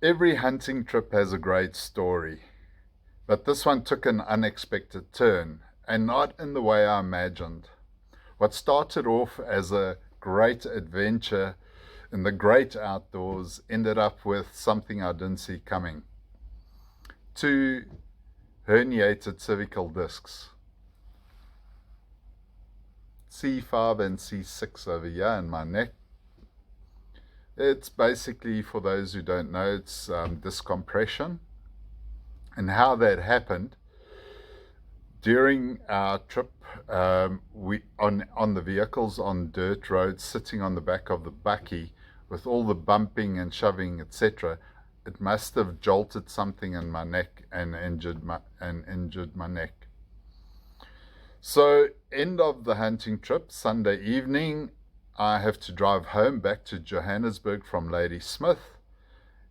Every hunting trip has a great story, but this one took an unexpected turn, and not in the way I imagined. What started off as a great adventure in the great outdoors ended up with something I didn't see coming. Two herniated cervical discs, C5 and C6 over here in my neck. It's basically, for those who don't know, it's disc compression. And how that happened, during our trip, we on the vehicles on dirt roads, sitting on the back of the bakkie with all the bumping and shoving, etc. It must have jolted something in my neck and injured my neck. So, end of the hunting trip, Sunday evening, I have to drive home back to Johannesburg from Ladysmith.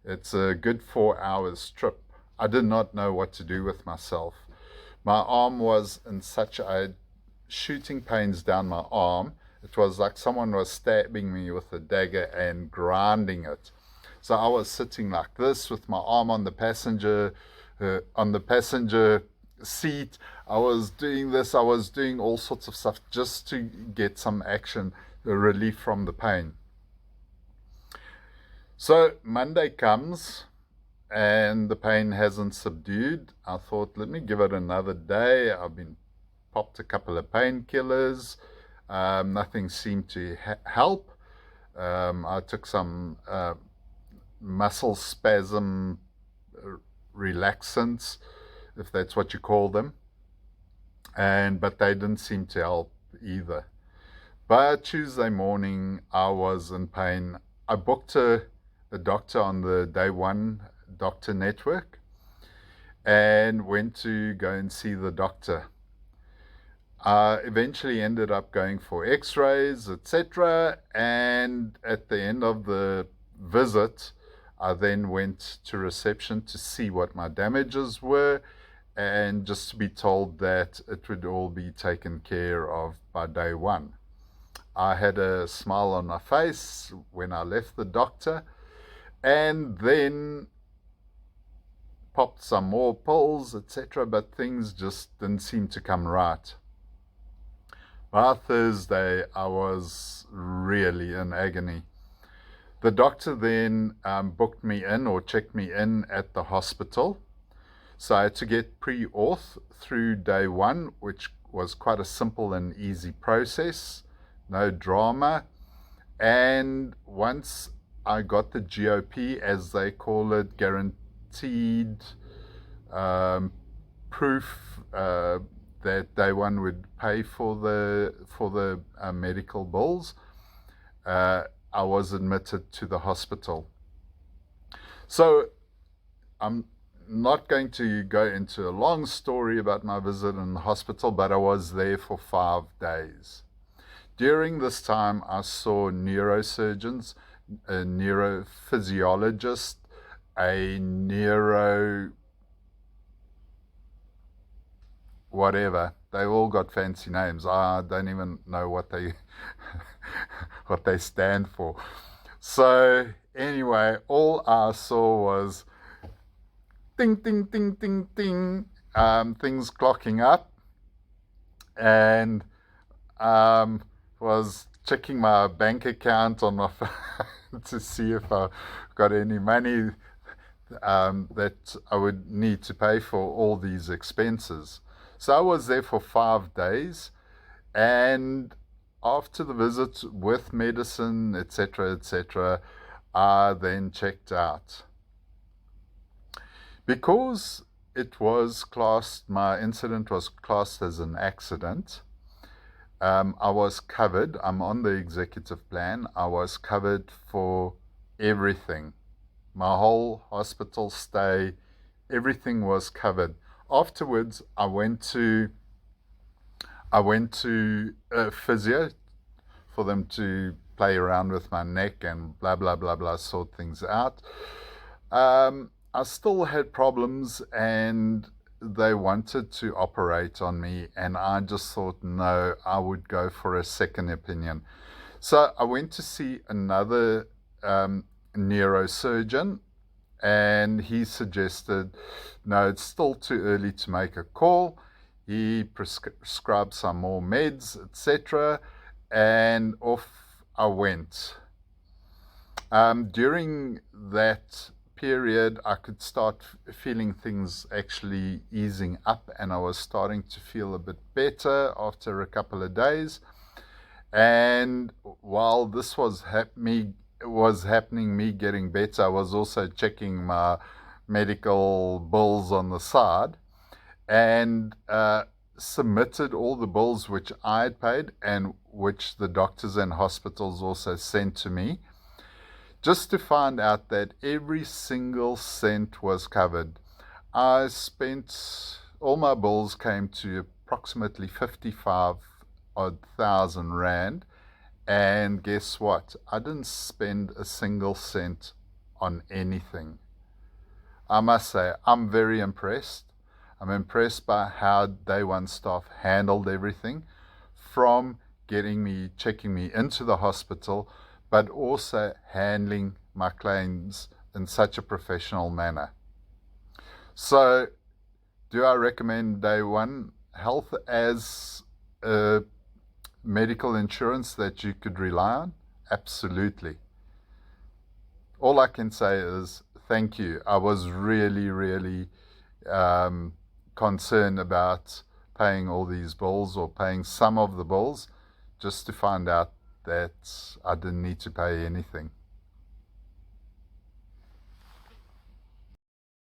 It's a good 4 hours trip. I did not know what to do with myself. My arm was in such a shooting pains down my arm. It was like someone was stabbing me with a dagger and grinding it. So I was sitting like this with my arm on the passenger seat. I was doing this. I was doing all sorts of stuff just to get some action, relief from the pain. So Monday comes and the pain hasn't subdued. I thought, let me give it another day. I've been popped a couple of painkillers. Nothing seemed to help. I took some muscle spasm relaxants, if that's what you call them, but they didn't seem to help either. But Tuesday morning, I was in pain. I booked a doctor on the Day One doctor network and went to go and see the doctor. I eventually ended up going for x-rays, etc. And at the end of the visit, I then went to reception to see what my damages were and just to be told that it would all be taken care of by day one. I had a smile on my face when I left the doctor, and then popped some more pills, etc., but things just didn't seem to come right. By Thursday, I was really in agony. The doctor then booked me in or checked me in at the hospital. So I had to get pre-auth through day one, which was quite a simple and easy process, no drama. And once I got the GOP, as they call it, guaranteed proof that day one would pay for the medical bills, I was admitted to the hospital. So I'm not going to go into a long story about my visit in the hospital, but I was there for 5 days. During this time, I saw neurosurgeons, a neurophysiologist, a neuro whatever. They all got fancy names. I don't even know what they what they stand for. So anyway, all I saw was ding, ding, ding, ding, ding, things clocking up, and was checking my bank account on my phone to see if I got any money that I would need to pay for all these expenses. So I was there for 5 days, and after the visit with medicine, etc., etc., I then checked out. Because my incident was classed as an accident, I was covered. I'm on the executive plan. I was covered for everything. My whole hospital stay, everything was covered. Afterwards, I went to a physio for them to play around with my neck and blah blah blah blah, sort things out. I still had problems, and they wanted to operate on me, and I just thought, no, I would go for a second opinion. So I went to see another neurosurgeon, and he suggested, no, it's still too early to make a call. He prescribed some more meds, etc., and off I went. During that period, I could start feeling things actually easing up, and I was starting to feel a bit better after a couple of days. And while this was happening, me getting better, I was also checking my medical bills on the side, and submitted all the bills which I had paid and which the doctors and hospitals also sent to me, just to find out that every single cent was covered. I spent, all my bills came to approximately 55,000 rand, and guess what? I didn't spend a single cent on anything. I must say, I'm very impressed. I'm impressed by how Day One staff handled everything, from checking me into the hospital, but also handling my claims in such a professional manner. So, do I recommend Day One Health as a medical insurance that you could rely on? Absolutely. All I can say is thank you. I was really, really concerned about paying all these bills, or paying some of the bills, just to find out that I didn't need to pay anything.